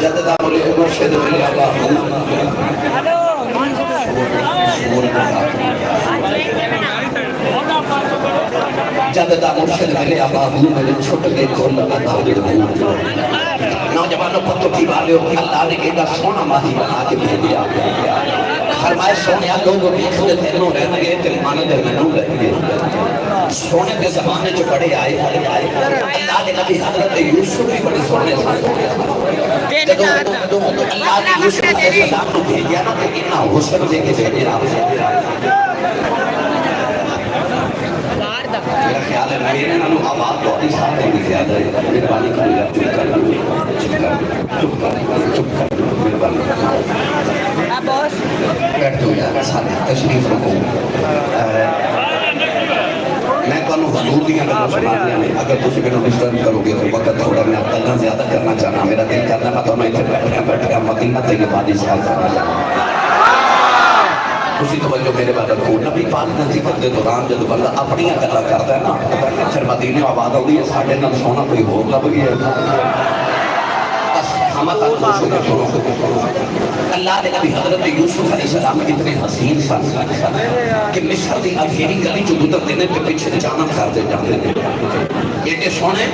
جدد عملی مرشد ملی اللہ جدد مرشد ملی اللہ میں چھوٹ گئے کھول لگا تھا نوجوانوں پتوں کی والے ہو اللہ نے ایڈا سونا ماہی بنا کے بھیجیا فرمائے سونے لوگوں کی خود تینوں رہنے گئے تل مانے در میں نوں رہ گئے سونے کے زمانے جو بڑے آئے اللہ کے نبی حضرت یوسف بھی بڑے سونے سے جدو اللہ نے یوسف علیہ السلام کو بھیجیا نا کہ انہا حسن دے کے بھیجیا میرا خیال ہے میرے نانو آواز تو اپنی ساتھ ہے زیادہ ہے میرے بانی کا لیا چپ کر میرے بانی بیٹھ دو یار سارے تشریف رکھو میں کہوں حضور دیا گا سنا دیا نہیں اگر تسی میں ڈسٹرب کرو گے تو وقت تھوڑا میں اپنا زیادہ کرنا چاہنا میرا دل کرنا میں تو میں بیٹھ گیا مدینہ طیبہ دی سیاحت کرنا چاہنا اسی توجہ میرے بعد کو نبی پاک نصیبت دے دوران جب بندہ اپنی گلا کرتا ہے نا پھر مدینے آباد ہوگی ہے ساڑھے نال سونا کوئی ہو لب گیا اللہ نے نبی حضرت یوسف علیہ السلام اتنے حسین سن کہ مصر دی اگھیری گلی جو گزر دینے پہ پیچھے جانا کر دے جانے ایڈے سونے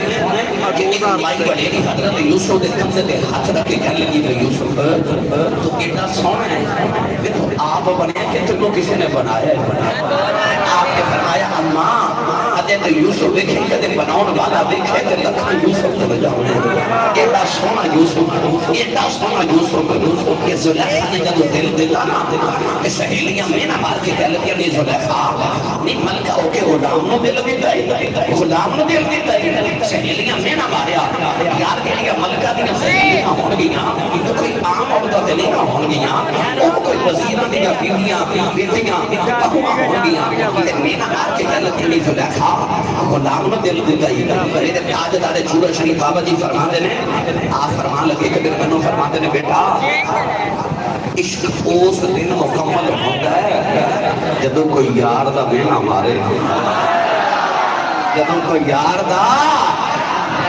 کہ ایک مائی بڑھیری حضرت یوسف دے کمزے دے ہاتھ رکھے کہنے لگی تو یوسف تو ایڈا سونا ہے کہ تو آپ بنے کہ تم کو کسی نے بنایا ہے آپ نے فرمایا اماں حضرت یوسف دیکھیں کہ بناؤن والا دیکھے کہ لکھا یوسف کو جاؤنے ایڈا سونا یوسف ایڈا سونا یوسف کہ زلیخہ نے جب دل دلانا کہ سہیلیاں میں نہ مار کے کہلتیاں نہیں زلیخہ نہیں ملکہ ہو کے غلام نو دل بھی دائی غلام نو دل بھی دائی سہیلیاں میں نہ ماریا یار کے لئے ملکہ دیا سہیلیاں ہون گیا تو کوئی عام عورتہ دلی نہ ہون گیا وہ کوئی وزیرہ دیا بیٹیاں بہوہ ہون گیا میں نہ مار کے کہلتیاں نہیں زلیخہ غلام نو دل بھی دائی میرے تاجدار چورہ شریف بابا جی فرما دینے آپ فرمان لگے کہ میرے منو فرما دینے بیٹا عشق اس دن مکمل ہوتا ہے جدوں کوئی یار دا مینا مارے جدوں کوئی یار دا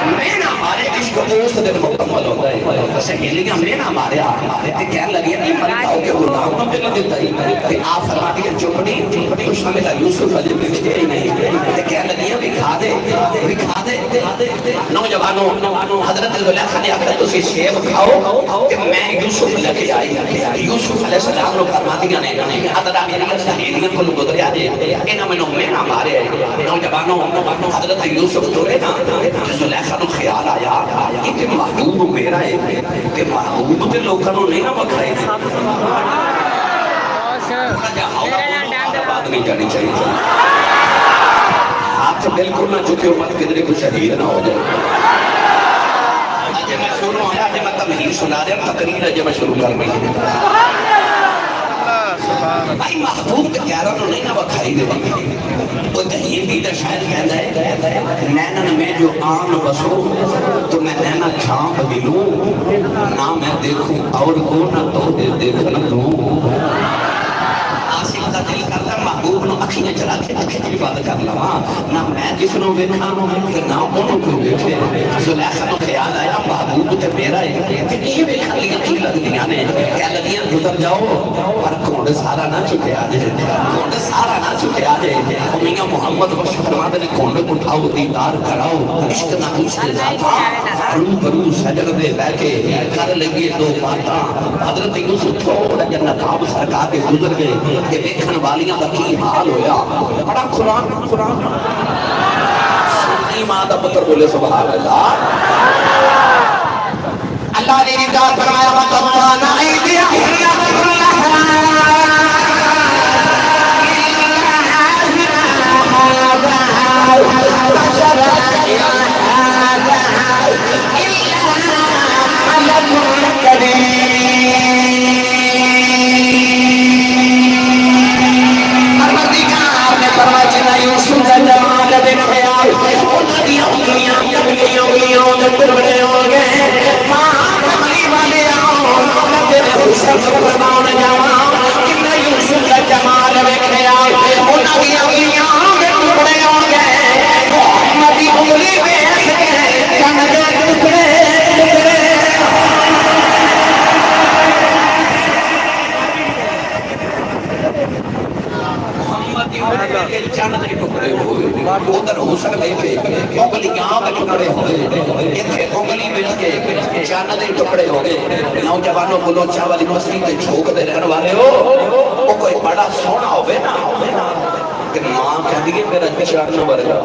مینا مارے عشق اس دن مکمل ہوتا ہے سہیلیاں مینا مارے تے کہنے لگی نہیں ملکہ ہو کے غلام نو دل دیتا ہی آپ فرما دیا چپنی خوش ملا یوسف علیہ بچے ہی نہیں تے کہنے لگی بھی کھا دے نوجوانوں حضرت زلیخہ نے آخر تسی سیب کھاؤ کہ میں یوسف لے کے آئی یوسف علیہ السلام نے فرما دیا نے حضرت میری سہیلیاں کو گزرے آجے انہوں میں مینا مارے نوجوانوں حضرت یوسف تو رہے نا زلیخہ نے خیال آیا کہ محبوب میرا ہے کہ محبوب کے لوگوں نے نہ بکھائے بات نہیں جانی چاہیے آپ سے بالکل نہ چکے ہو مت کدھرے کو شہید نہ ہو جائے آجے میں شروع آیا آجے میں تمہیر سنا دیا تقریر آجے میں شروع کر رہی بھائی محبوب کے پیاروں نے نہ بکھائی دے وہ کہیں بھی شاید کہتا ہے نینن میں جو آن بسو تو میں نینا چھانپ دلوں نہ میں دیکھوں اور کو نہ تو دیکھنا دوں آسک کا دل کرتا محبوب نو اکھیاں چلا کے اکھیاں بھی بات کر لوا نہ میں جس نو بیٹھا کہ نہ انہوں کو بیٹھے زلیخہ نو خیال آیا محبوب تے میرا ہے کہ نہیں بیٹھا لیا کی لگ دیا نے کیا لگیاں گزر جاؤ پر کونڈ سارا نہ چکے آجے کونڈ سارا نہ چکے آجے میاں محمد بخش فرماتے نے کونڈ اٹھاؤ دیدار کراؤ عشق نہ پوچھتے جاتا رو برو سجر دے بیٹھے کر لگے دو باتاں حضرت یوسف تھوڑا جنت آپ سرکار کے گزر گئے کہ دیکھن والیاں دا کی حال ہویا بڑا قرآن سنی مادہ پتر بولے سبحان اللہ اللہ نے رضا فرمایا وَقَوَّانَ عَيْدِيَهُمْ ادھر حسن دیکھے انگلیاں کے ٹکڑے ہو گئے اتنے انگلی مل کے جان دے ٹکڑے ہو گئے نوجوانوں بولو چاہ والی مستی تے جھوک دے رہن والے ہو وہ کوئی بڑا سونا ہوئے نا کہ ماں کہہ دیئے میرا چان ورگا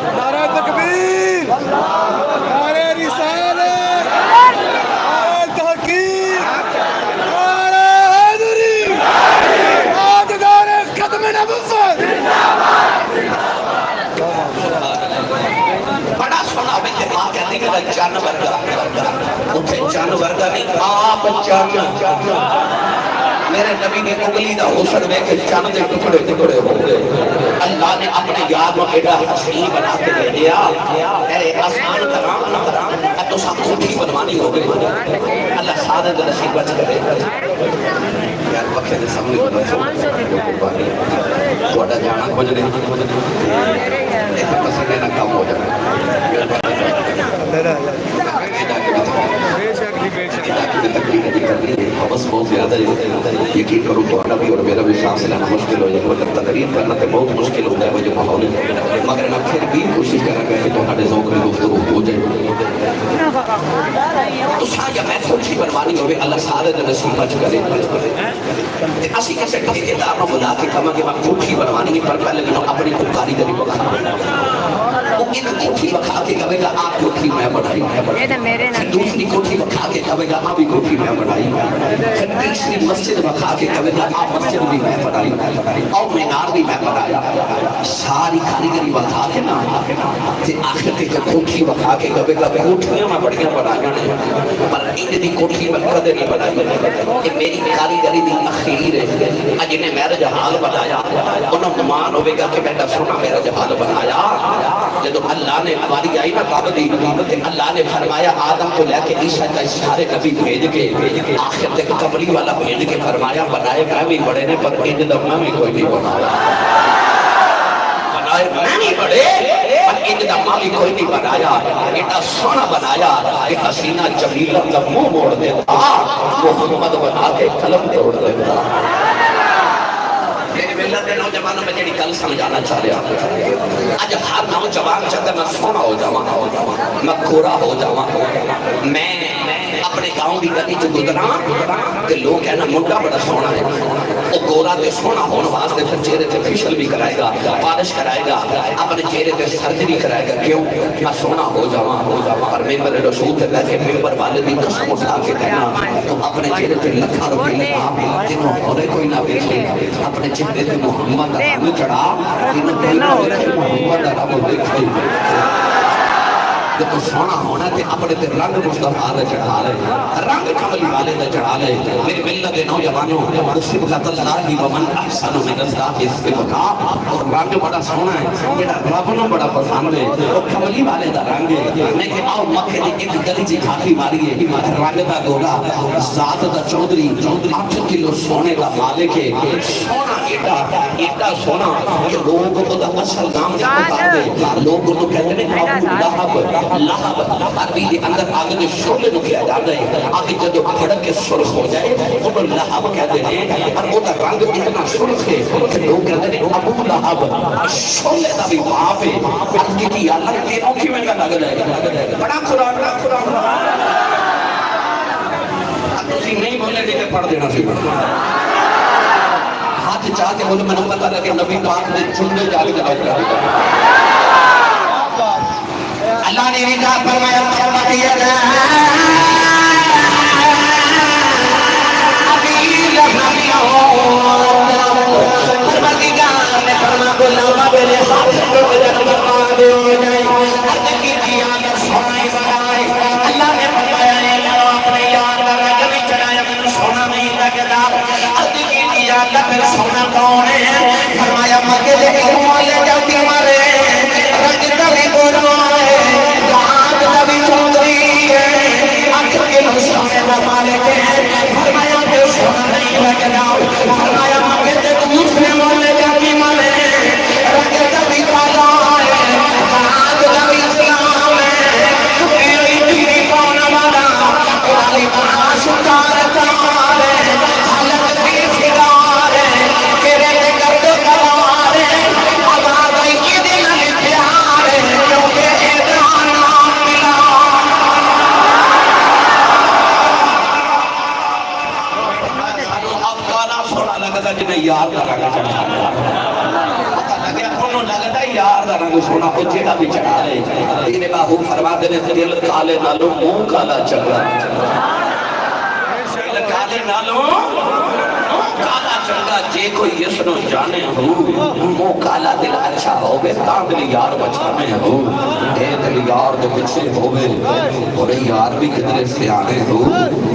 نعرہ تکبیر نعرہ رسالت نعرہ تحقیق نعرہ حیدری تاجدار ختم نبوت بڑا سونا ہوئے کہ ماں کہہ دیئے میرا چان ورگا اتھے چان ورگا نہیں آپ چان میرے نبی نے انگلی دا حسن میں کہ چاند دے ٹکڑے ٹکڑے ہو گئے اللہ نے اپنے یاد میں ایڈا حسین بنا کے دے دیا اے آسان کرام تو سب کھوٹی بنوانی ہو گئی اللہ سادہ دے نصیب بچ کرے یار وقت دے سامنے بنا تھوڑا جانا کچھ نہیں ایک مسئلے نہ کام ہو جائے بس بہت زیادہ یقین کروں تو بھی اور میرا بھی سانس لینا مشکل ہو جائے مگر تقریر کرنا تو بہت مشکل ہو جائے وہ جو ماحول ہے مگر میں پھر بھی کوشش کروں گا کہ تمہارے ذوق میں گفتگو ہو جائے تو سایا میں خوشی بنوانی ہوئے اللہ سارے دن نصیب بچ کرے اسی کیسے ٹھیکیدار نہ بلا کے کہا کہ میں خوشی بنوانی پر پہلے میں اپنی کو کاریگری بکھا وہ ایک کوٹھی بکھا کے کہے گا آپ کوٹھی میں بڑھائی پھر دوسری کوٹھی بکھا کے کہے گا آپ بھی کوٹھی میں بڑھائی پھر تیسری مسجد بکھا کے کہے گا آپ مسجد بھی میں بڑھائی اور مینار بھی میں بڑھایا ساری کاریگری بکھا کے نا پھر آخر کے جو کوٹھی بکھا کے کہے گا کوٹھیاں میں بڑھیاں بڑھایا نہیں پر ان دی کوٹھی میں کدے نہیں بڑھائی کہ میری کاریگری دی اخیر ہے جنہیں میرا جہال بنایا انہوں مان ہوئے گا کہ بیٹا سونا میرا جہال بنایا جب اللہ نے ہماری آئی نا قابلی اللہ نے فرمایا آدم کو لے کے عیسیٰ کا سارے نبی بھیج کے آخر تک قبری والا بھیج کے فرمایا بنائے میں بھی بڑے نے پر ان دمہ میں کوئی نہیں بنایا بنائے میں نہیں بڑے پر ان دمہ میں کوئی نہیں بنایا ایٹا سونا بنایا کہ حسینہ جمیلہ کا منہ موڑ دیتا محمد بنا کے قلم توڑ دیتا ملت دے نوجوانوں میں جڑی گل سمجھانا چاہ رہا ہوں اج ہر نوجوان چاہتا میں سونا ہو جاواں میں کھورا ہو جاواں میں اپنے گاؤں دی گلی چ گزراں کہ لوگ کہنا منڈا بڑا سونا ہے وہ گورا تے سونا ہون واسطے پھر چہرے تے فیشل بھی کرائے گا پالش کرائے گا اپنے چہرے تے سرجری کرائے گا کیوں میں سونا ہو جاواں اور ممبر رسول تے بیٹھے ممبر والے دی قسم اٹھا کے کہنا تو اپنے چہرے تے لکھاں روپے لگا جنہوں ہورے کوئی نہ دیکھے اپنے چہرے تے محمد کا رنگ چڑھا انہوں کوئی نہ دیکھے محمد کا رنگ دیکھے جب تو سونا ہونا تے اپنے تے رنگ مصطفیٰ دے چڑھا لے رنگ کملی والے دے چڑھا لے میری ملت نوجوانوں صبغۃ اللہ ومن احسن من اللہ صبغہ اور رنگ بڑا سونا ہے جڑا رب نوں بڑا پسند ہے وہ کملی والے دا رنگ ہے میں کہ آؤ مکے دی ایک گلی جی کھاتی ماری ہے رنگ دا گولا ذات دا چودھری 8 کلو سونے دا مالک ہے سونا ایڈا سونا کہ لوگ کو دا اصل نام جانتا ہے لوگ کو کہتے ہیں ابو لہب لہب عربی دے اندر آگے جو شعلے نو کیا جاتا ہے آگے جو کھڑک کے سرخ ہو جائے انہوں لہب کہتے ہیں اور وہ دا رنگ اتنا سرخ ہے کہ لوگ کہتے ہیں ابو لہب شعلے دا بھی باپ ہے عرض کی اللہ تینوں کی میں لگ جائے گا بڑا قرآن اب تسی نہیں بولے دیکھے پڑھ دینا سی ہاتھ چاہ کے بولے میں نے پتا لگے نبی پاک نے چندے جا کے جناب کر اللہ نے رضا فرمایا محمد یدا ابھی لہمیہ پروردگار نے فرما غلامہ میرے ہاتھ کو بدل فرما دے ہو جائے حد کی دیا یا سونے بنائے اللہ نے فرمایا اے لو اپنے یار کا رنگ بھی چڑھایا میں سونا نہیں لگتا حد کی دیا اللہ پھر سونا کون ہے فرمایا مکے دے ایک مولے جاتی مارے رنگ کا بھی گوڑا فرمایا کہ سونا نہیں لگنا فرمایا مگر تے دوسرے مولے جاتی مالے رنگ کبھی کالا ہے آگ کبھی اسلام ہے میری تیری کون والا والی بنا سکار تار ہے حالت بھی فکار ہے تیرے تے گرد کبار ہے اب آگئی یہ دل لکھے یار دا رنگ چڑھا لگیا انہوں لگتا ہے یار دا رنگ سونا ہو جیڑا بھی چڑھا لے تین باہو فرما دینے دل کالے نالوں منہ کالا چڑھا دل کالے نالوں کالا چنگا جے کوئی یسنو جانے ہو مو کالا دل اچھا ہوگے تاں دل یار بچانے ہو اے دل یار دے بچے ہوگے اور یار بھی کدرے سے آنے ہو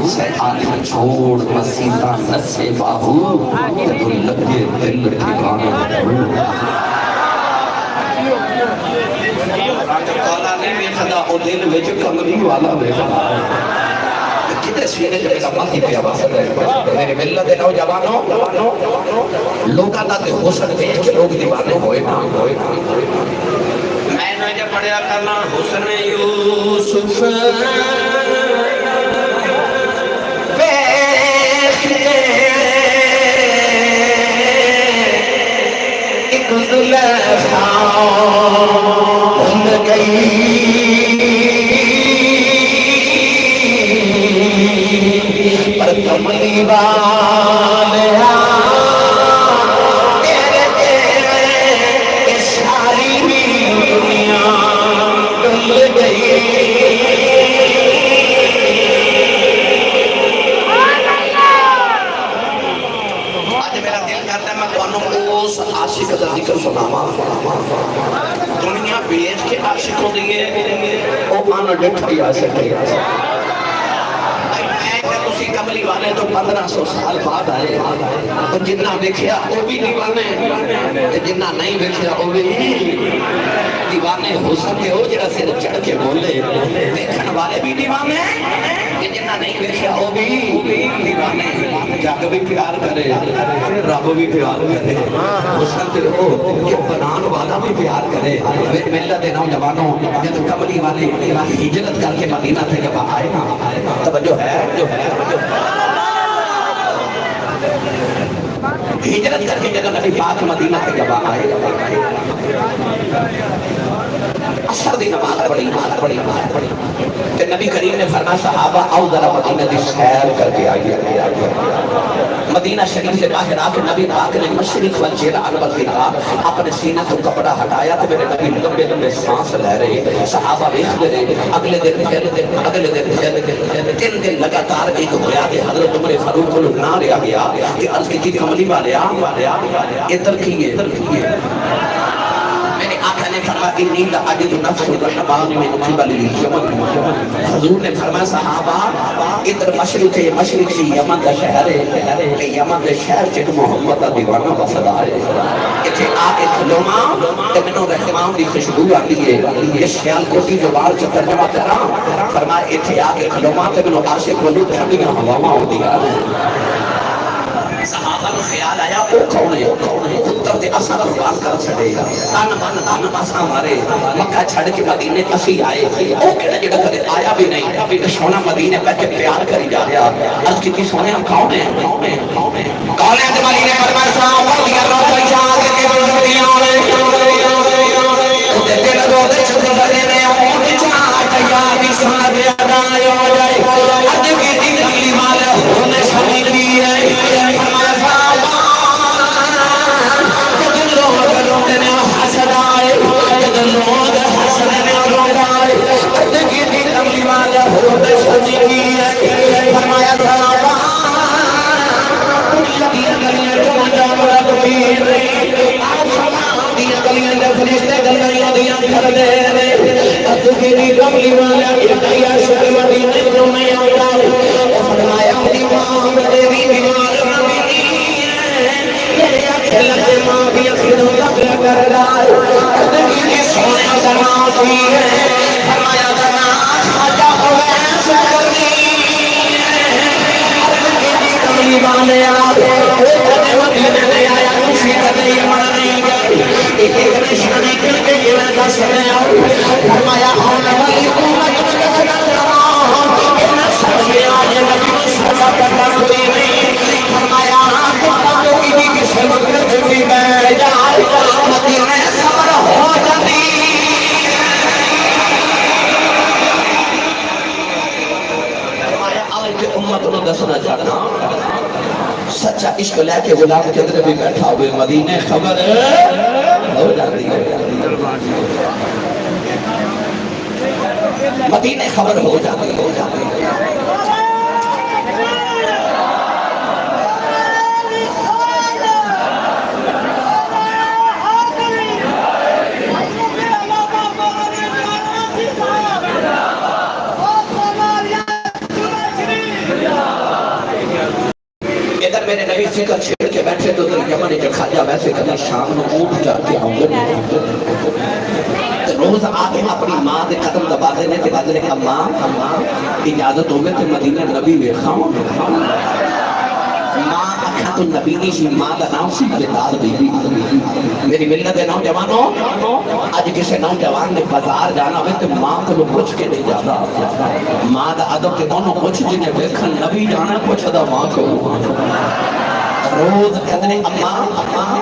سیحانی چھوڑ مسیحہ نسے باہو جدو لگے دل ٹھکانے ہو کالا نہیں بیخدا او دل وچ کمری والا بیخدا کتے سینے جب ایک اپنا کی پیا باسد ہے میرے ملت نوجوانوں لوگاں دا تے حسن دیکھ کے لوگ دیوانے ہوئے نا میں نے جب پڑھیا کرنا حسن یوسف ایک زلیخا ہم گئی پر کملی والیا تیرے تیرے ساری دنیا ڈل گئی آج میرا دل کرتا ہے میں تمہوں اس عاشق کا ذکر سناما دنیا بیچ کے عاشقوں دیئے او آنا ڈٹھائی عاشق ہے کملی والے تو 1500 سال بعد آئے تو جنہ دیکھیا وہ بھی دیوانے جنہ نہیں دیکھیا وہ بھی دیوانے ہو سکتے ہو جرا سے چڑھ کے بولے دیکھن والے بھی دیوانے جنہ نہیں دیکھیا وہ بھی دیوانے جاگ بھی پیار کرے رب بھی پیار کرے ہو سکتے ہو کہ بنان والا بھی پیار کرے ملت نوجوانوں جب کملی والے ہجرت کر کے مدینہ سے جب آئے نا توجہ ہے ہجرت کر کے جگہ نبی پاک مدینہ کے جب آئے اثر دی نماز پڑھی کہ نبی کریم نے فرمایا صحابہ آؤ ذرا مدینہ دی سیر کر کے آئیے مدینہ شریف سے باہر آ کے نبی پاک نے مشرق والجیران بلکہ اپنے سینہ تو کپڑا ہٹایا تو میرے نبی لمبے لمبے سانس لے رہے صحابہ بیٹھ رہے اگلے دن پھر 3 دن لگاتار ایک ہویا کہ حضرت عمر فاروق کو نہ رہا گیا کہ عرض کی کملی والے ادھر کیے آقا نے فرمایا انی لأجد نفس الرحمن من قبل یمن حضور نے فرمایا صحابہ ادھر مشرق سے یمن کا شہر ہے کہ یمن کے شہر چک محمد کا دیوانہ بسدا ہے اتھے آکے کھلوما کہ منو رحمان دی خوشبو آتی ہے یہ شیال کوٹی جو بار چکر جمع کرا فرمایا اتھے آکے کھلوما کہ منو عاشق ولو ٹھنڈیاں ہواواں ہوتی ہے صحابہ کو خیال آیا او کون ہے اتر دے اسا قربان کر چھڑے تن من اسا مارے مکہ چھڑ کے مدینے اسی آئے او کہڑا جڑا کدے آیا بھی نہیں سونا مدینے بیٹھ کے پیار کری جا رہا عرض کی سونے ہم کون ہیں کون ہیں تے مدینے فرمایا صحابہ دیا روز جاگ کے بزرگیاں نے تے دل رو دے چھڑے نے او چاٹ یا بھی سنا دے ادا ہو جائے اج کی کملی والا ہونے سمجھ لی ہے سچا عشق لے کے غلام کے اندر بھی بیٹھا ہوئے مدینے خبر ہو جاتی ہے مدینے خبر ہو جاتی ہے ادھر میرے نبی فکر چھیڑ کے بیٹھے تو ادھر یمن کے خواجہ ویسے کبھی شام نو اونٹ جا کے آؤں گے روز آگے اپنی ماں دے قدم دبا دینے تے بعد نے کہا ماں اجازت ہوگے تے مدینہ نبی ویکھاؤں ماں اکھا تو نبی نہیں سی ماں دا نام سی بلال بی بی میری ملت دے نوجوانوں آج کسے نوجوان نے بازار جانا ہوئے تو ماں کو پوچھ کے نہیں جاتا ماں دا ادب کے دونوں کچھ جنہیں ویکھن نبی جانا پوچھ دا ماں کو روز کہتے ہیں اماں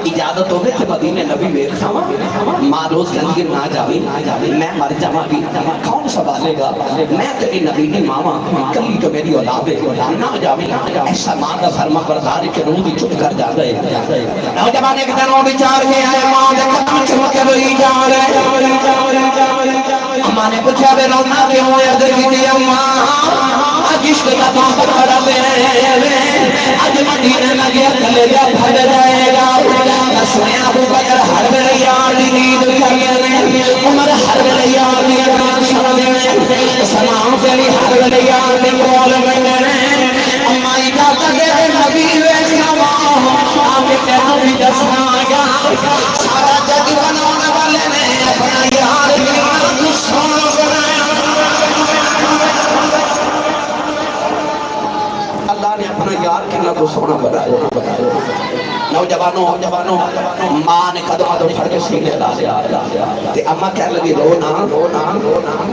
اجازت ہوگے کہ مدینہ نبی ویکھاواں ماں روز کہتی نہ جاوی میں مر جاواں گی کون سنبھالے گا میں تیری نبی دی ماواں کلی تو میری اولاد ہے نہ جاوی ایسا ماں کا فرما بردار کہ روز ہی چپ کر جا رہے نوجوان ایک دن وہ بیچار کے آئے ماں دے قدم چوم کے وہی جا رہے اماں نے پوچھا بے رونا کیوں ہے ادھر کی اماں عشق کا پاپ کھڑا دے اج مدینے لگے کلے جا پھڑ جائے گا سنیا ابو بکر ہر ویلے یار دی نیند کریے نے عمر ہر ویلے یار دی گل سننے سلام تیری ہر ویلے یار دی کول ویندے نے اما اجازت دے نبی ویکھنا آگے تینوں بھی دسنا گا سارا جگ بنانے والے نے اپنا یار بھی سونا بنایا اللہ نے اپنا یار کتنا کو سونا بنایا نوجوانوں ماں نے قدم پھڑ کے سینے لا لیا تے اماں کہنے لگی رونا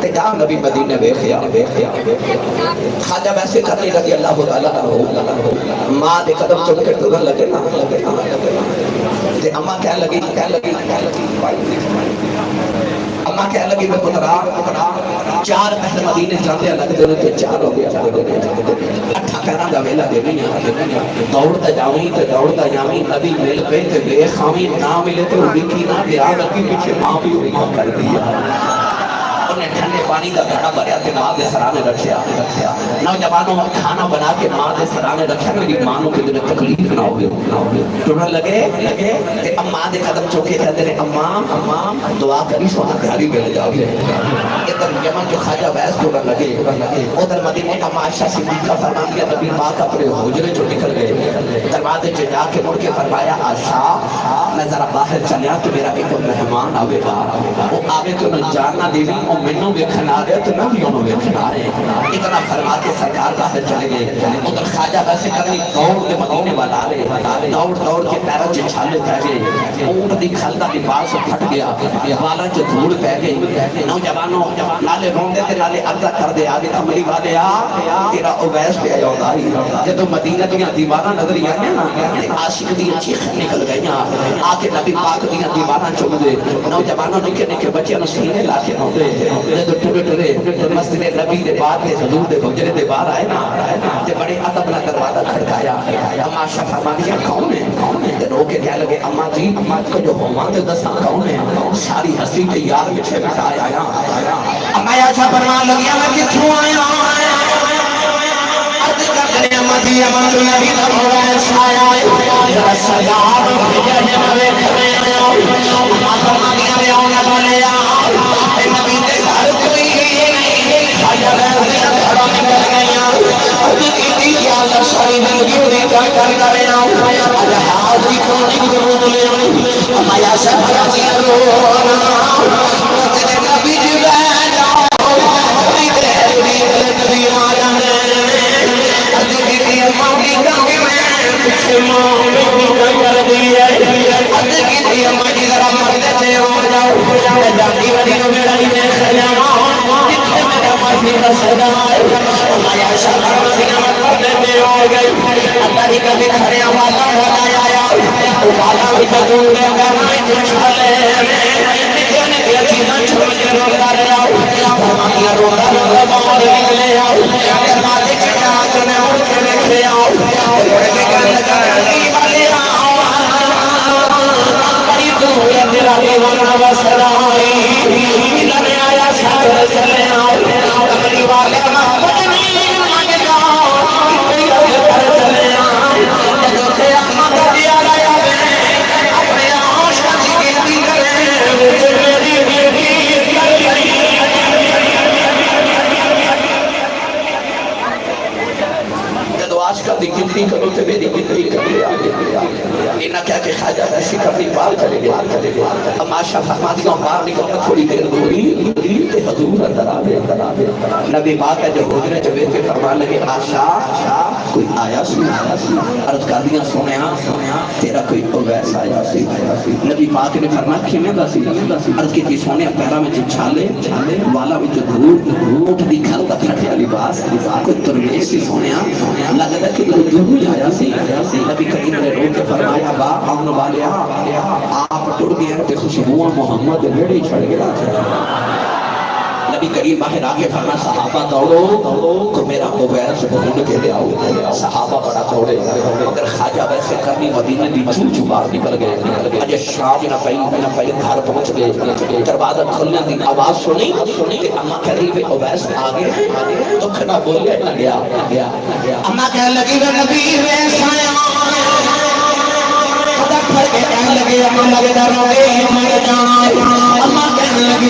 تے جا نبی مدینے ویکھیا خواجہ ویسے کرنے لگی اللہ تعالیٰ ماں دے قدم چوم کے ٹرن لگے نا تے اماں کہنے لگی اماں کہنے لگی میں پترا 4 پہر مدینے جاندے لگتے انہیں تو 4 ہو گیا 8 پہران دا ویلا دے نہیں دوڑتا جاویں تے دوڑتا جاویں نبی مل پہ تے بے خامی نہ ملے تو رکی نہ دیا لگی پیچھے ماں بھی رکا کر دیا انہیں ٹھنڈے پانی کا گھڑا بھریا تے ماں دے سرانے رکھیا نوجوانوں کھانا بنا کے ماں دے سرانے رکھیا میری ماں نو کدھر تکلیف نہ ہوگی ٹرن لگے تے اماں دے قدم چوکے کہتے ہیں اماں دعا کری سونا گھری مل جاؤ گے ادھر یمن جو خواجہ ویس ٹرن لگے ادھر مدینے اماں عائشہ صدیقہ فرماتی ہے نبی پاک اپنے حجرے جو نکل گئے دروازے سے جا کے مڑ کے فرمایا عائشہ میں ذرا باہر چلیا تو میرا ایک مہمان آوے گا وہ آوے تو نہ جاننا دیوی وہ منوں ویکھن آ رہے تو میں بھی انہوں ویکھن آ رہے اتنا فرما کے سرکار باہر چلے گئے ادھر خواجہ ویسے کرنی دوڑ کے مدینے والا آ رہے دوڑ کے پیروں سے چھالے پہ گئے اونٹ دی کھل کا لباس پھٹ گیا والا جو دھوڑ پہ گئی نوجوانوں نالے روندے تے نالے عرضہ کر دے آگے کملی والے تیرا اویس پہ آیا ہوتا ہی جدو مدینہ دیاں دیواراں نظر آئیں نا عاشق دیاں چیخیں نکل گئیاں آکے نبی پاک دیاں دیواراں چوم دے نوجوانوں نکے بچے نو سینے لا کے نو دے جدو ٹرے مسجد نبی دے بعد دے حضور دے حجرے دے باہر آئے نا تے بڑے ادب نہ دروازہ کھڑکایا اماں عائشہ فرماتی ہے کون ہے تے رو کے کہنے لگے اماں جی کو جو ہوواں تے دساں کون ہے ساری ہستی تے یار پیچھے بیٹھا آیا اماں عائشہ فرمان لگی میں کتھوں آیا مدی امن نبی دا مویس آیا ذرا سجاد بھیجا نے میں کھڑے آیا فرمانیاں میں آنے والے اے نبی دے گھر کوئی خواجہ ویس دے گھروں نکل گئیاں کی یا اللہ ساری زندگی دی کر کریا اج حاضری کو درود لے اما یا شفاعت رونا تیرے نبی دی بیٹا نبی دے نبی آ جانے ماں کی پیچھے ماں کر دی ہے کی اماں جی ذرا مردے سے ہو جاؤ جاتی وڈی نو میرا ہی میں سجاواں جتھے میرا مرضی کا سجا اماں عائشہ فرماتی میں پردے سے ہو گئی اللہ ہی کبھی کھڑے والا آیا والا بھی بدل دے گا میں چھلے نے چیزاں چھوڑ کے روتا رہا فرماتی روتا باہر نکلے دروازے کے جا کے میں اٹھ کے لے آؤ والا وسرائی ادھر آیا شاعر چلے آؤ کملی والے مجھنی مانگ جاؤ ادھر چلے آؤ جدو قیامت دیا رہا ہے اپنے عاشق کی گنتی کریں مجھے میری بیٹی عاشقہ دی گنتی کرو تے میری گنتی کر لیا انہا کیا کہ خواجہ ویسی کرنی بار کرے گیا اما شاہ فرماتیوں بار نکلنا تھوڑی دیر دوری تے حضور اندر آگے نبی پاک ہے جو حضرے جوے کے فرمان لگے آشا کوئی آیا سی عرض کر دیا سونیا تیرا کوئی اویس آیا سی نبی پاک نے فرمان کھیمیں دا سی عرض کی تھی سونیا پیرا میں جو چھالے والا میں جو دھور اٹھ دی گھر کا پھٹیا لباس کوئی ترویش سی سونیا لگتا کہ دور ہی آیا سی نبی کریم نے روک کے فرمایا با آمن والیا آپ ٹوڑ گئے ہیں کہ خوشبوہ محمد میڑی چھڑ گیا نبی کریم باہر آگے فرمایا صحابہ دوڑو تو میرا اویس ڈھونڈ کے لے آؤ صحابہ بڑا دوڑے مگر خواجہ ویسے کرنی مدینہ دی چون باہر نکل گئے اجے شام نہ پہلے گھر پہنچ گئے دروازہ کھلنے دی آواز سنی کہ اما کہہ رہی ہے اویس آگے تو کھنا بولے نہ گیا اما کہہ لگی وہ نبی ویس آیا خدا پھر کے کہنے لگے اما لگے روئے مر جائے اما کہنے لگی